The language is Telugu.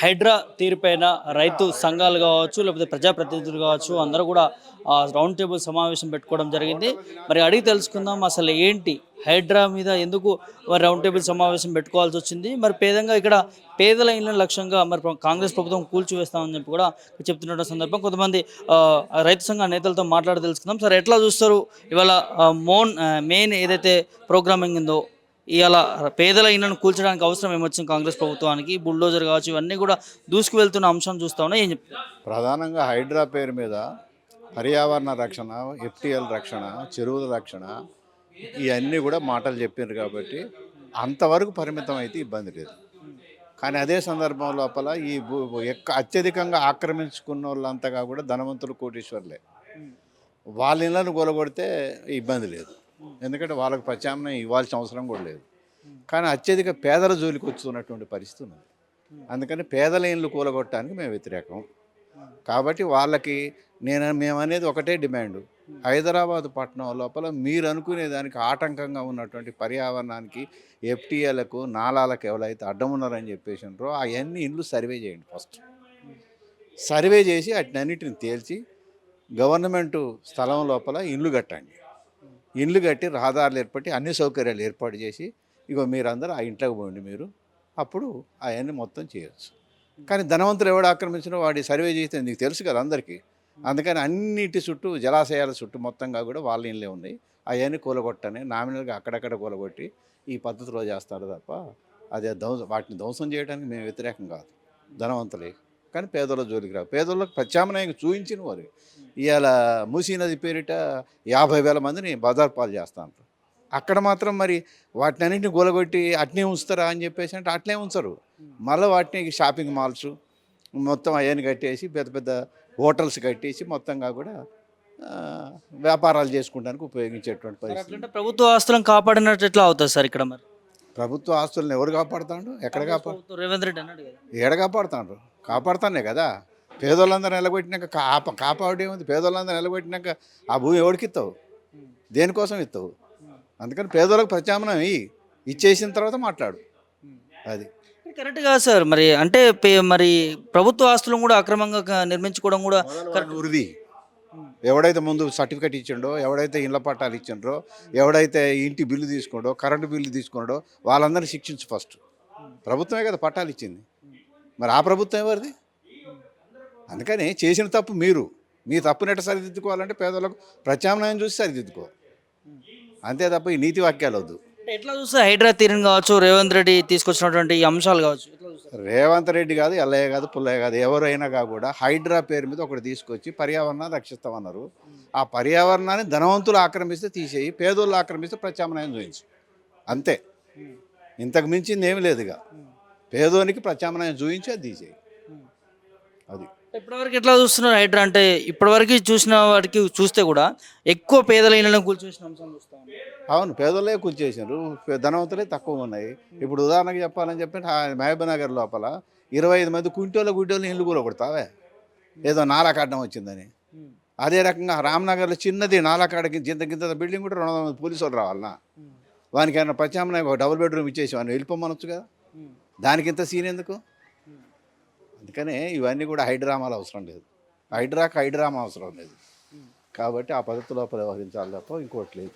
హైడ్రా తీరుపైన రైతు సంఘాలు కావచ్చు, లేకపోతే ప్రజాప్రతినిధులు కావచ్చు, అందరూ కూడా రౌండ్ టేబుల్ సమావేశం పెట్టుకోవడం జరిగింది. మరి అడిగి తెలుసుకుందాం అసలు ఏంటి హైడ్రా మీద ఎందుకు రౌండ్ టేబుల్ సమావేశం పెట్టుకోవాల్సి వచ్చింది? మరి ఇక్కడ పేదల ఇళ్ళ లక్ష్యంగా మరి కాంగ్రెస్ ప్రభుత్వం కూల్చివేస్తామని చెప్పి కూడా చెప్తున్న సందర్భం కొంతమంది రైతు సంఘ నేతలతో మాట్లాడి తెలుసుకుందాం. సార్ ఎట్లా చూస్తారు ఇవాళ మెయిన్ ఏదైతే ప్రోగ్రామింగ్ ఉందో ఇవాళ పేదల ఇళ్లను కూల్చడానికి అవసరం ఏమొచ్చింది కాంగ్రెస్ ప్రభుత్వానికి? బుల్డోజర్ కావచ్చు, ఇవన్నీ కూడా దూసుకు వెళ్తున్న అంశం చూస్తా ఉన్నా, ఏం చెప్తారు? ప్రధానంగా హైడ్రా పేరు మీద పర్యావరణ రక్షణ, ఎఫ్టీఎల్ రక్షణ, చెరువుల రక్షణ ఇవన్నీ కూడా మాటలు చెప్పారు కాబట్టి అంతవరకు పరిమితం అయితే ఇబ్బంది లేదు. కానీ అదే సందర్భం లోపల ఈ అత్యధికంగా ఆక్రమించుకున్న వాళ్ళంతగా కూడా ధనవంతులు, కోటీశ్వర్లే. వాళ్ళ ఇళ్ళను కూలగొడితే ఇబ్బంది లేదు, ఎందుకంటే వాళ్ళకు ప్రత్యామ్నాయం ఇవ్వాల్సిన అవసరం కూడా లేదు. కానీ అత్యధిక పేదల జోలికి వస్తున్నటువంటి పరిస్థితి ఉన్నది. అందుకని పేదల ఇళ్ళు కూలగొట్టడానికి మేము వ్యతిరేకం. కాబట్టి వాళ్ళకి మేమనేది ఒకటే డిమాండు, హైదరాబాద్ పట్టణం లోపల మీరు అనుకునే దానికి ఆటంకంగా ఉన్నటువంటి పర్యావరణానికి, ఎఫ్టీఏలకు, నాలాలకు ఎవరైతే అడ్డం ఉన్నారని చెప్పేసినారో అవన్నీ ఇండ్లు సర్వే చేయండి. ఫస్ట్ సర్వే చేసి వాటినన్నిటిని తేల్చి గవర్నమెంటు స్థలం లోపల ఇండ్లు కట్టండి. ఇండ్లు కట్టి రహదారులు ఏర్పడి అన్ని సౌకర్యాలు ఏర్పాటు చేసి మీరందరూ ఆ ఇంట్లోకి పోండి. మీరు అప్పుడు అవన్నీ మొత్తం చేయొచ్చు. కానీ ధనవంతులు ఎవడు ఆక్రమించినా వాడి సర్వే చేస్తే నీకు తెలుసు కదా అందరికీ. అందుకని అన్నిటి చుట్టూ, జలాశయాల చుట్టూ మొత్తంగా కూడా వాళ్ళ ఇళ్ళే ఉన్నాయి. అవన్నీ కూలగొట్టని నామినల్గా అక్కడక్కడ కూలగొట్టి ఈ పద్ధతిలో చేస్తారు తప్ప వాటిని ధ్వంసం చేయడానికి మేము వ్యతిరేకం కాదు. ధనవంతులే కానీ పేదల జోలికి రావు. పేదలకు ప్రత్యామ్నాయంగా చూపించిన వారు ఇవాళ మూసీ నది పేరిట 50,000 మందిని బజార్ పాలు చేస్తాను. అక్కడ మాత్రం మరి వాటిని అన్నింటిని గోలగొట్టి అట్నే ఉంచుతారా అని చెప్పేసి అంటే అట్లే ఉంచరు. మళ్ళీ వాటిని షాపింగ్ మాల్స్ మొత్తం అవన్నీ కట్టేసి పెద్ద పెద్ద హోటల్స్ కట్టేసి మొత్తంగా కూడా వ్యాపారాలు చేసుకోవడానికి ఉపయోగించేటువంటి పరిస్థితి. ప్రభుత్వ ఆస్తులను కాపాడినట్టు ఎట్లా అవుతుంది సార్ ఇక్కడ? మరి ప్రభుత్వ ఆస్తులను ఎవరు కాపాడుతాడు? ఎక్కడ కాపాడు? రేవంత్ రెడ్డి అన్నాడు కదా, ఏడ కాపాడుతాడు? కాపాడుతానే కదా. పేదోళ్ళందరూ నిలబెట్టినాక కాపాడేముంది? పేదోళ్ళందరూ నిలబెట్టినాక ఆ భూమి ఎవరికి ఇస్తావు? దేనికోసం ఇస్తావు? అందుకని పేదోళ్ళకి ప్రత్యామ్నాయం ఇచ్చేసిన తర్వాత మాట్లాడు. అది కరెక్ట్ కాదు సార్. మరి అంటే మరి ప్రభుత్వ ఆస్తులను కూడా అక్రమంగా నిర్మించుకోవడం కూడా వృద్ధి. ఎవడైతే ముందు సర్టిఫికేట్ ఇచ్చిండో, ఎవడైతే ఇళ్ళ పట్టాలు ఇచ్చిండ్రో, ఎవడైతే ఇంటి బిల్లు తీసుకుండో, కరెంటు బిల్లు తీసుకున్నాడో వాళ్ళందరినీ శిక్షించు ఫస్ట్. ప్రభుత్వమే కదా పట్టాలు ఇచ్చింది. మరి ఆ ప్రభుత్వం ఎవరిది? అందుకని చేసిన తప్పు మీ తప్పునెట సరిదిద్దుకోవాలంటే పేదలకు ప్రత్యామ్నాయం చూసి సరిదిద్దుకోవాలి. అంతే తప్ప ఈ నీతి వాక్యాలు వద్దు. ఎట్లా చూస్తే హైడ్రా తీరుని కావచ్చు, రేవంత్ రెడ్డి తీసుకొచ్చినటువంటి అంశాలు కావచ్చు, రేవంత్ రెడ్డి కాదు, ఎల్లయ్య కాదు, పుల్లయ్య కాదు, ఎవరైనా కూడా హైడ్రా పేరు మీద ఒకటి తీసుకొచ్చి పర్యావరణాన్ని రక్షిస్తామన్నారు. ఆ పర్యావరణాన్ని ధనవంతులు ఆక్రమిస్తే తీసేయి, పేదోళ్ళు ఆక్రమిస్తే ప్రత్యామ్నాయం చూపించు. అంతే, ఇంతకు మించింది ఏమి లేదుగా. పేదోనికి ప్రత్యామ్నాయం చూపించి అది తీసేయి. అది ఇప్పటివరకు ఎట్లా చూస్తున్నారు హైడ్రా? అంటే ఇప్పటివరకు చూసిన వాటికి చూస్తే కూడా ఎక్కువ పేదల ఇళ్ళను కూల్చేసిన అంశం చూస్తాం. అవును, పేదలే కూల్చేసారు, ధనవంతులే తక్కువ ఉన్నాయి. ఇప్పుడు ఉదాహరణకు చెప్పాలని చెప్పి మహబూబ్నగర్ లోపల 25 మంది గుంటోళ్ళు ఇల్లు కూలగొడతావే ఏదో నాలాకాడడం వచ్చిందని. అదే రకంగా రామ్నగర్లో చిన్నది నాలాకాడకి గింత బిల్డింగ్ కూడా 200 మంది పోలీసు వాళ్ళు రావాలన్నా. వానికి ఏమైనా ప్రత్యామ్నాయం ఒక డబుల్ బెడ్రూమ్ ఇచ్చేసి వాడిని వెళ్ళిపోమనొచ్చు కదా. దానికి ఇంత సీన్ ఎందుకు? అందుకనే ఇవన్నీ కూడా హైడ్రామాలు అవసరం లేదు. హైడ్రామా అవసరం లేదు. కాబట్టి ఆ పద్ధతిలో వ్యవహరించాలి తప్ప ఇంకోటి లేదు.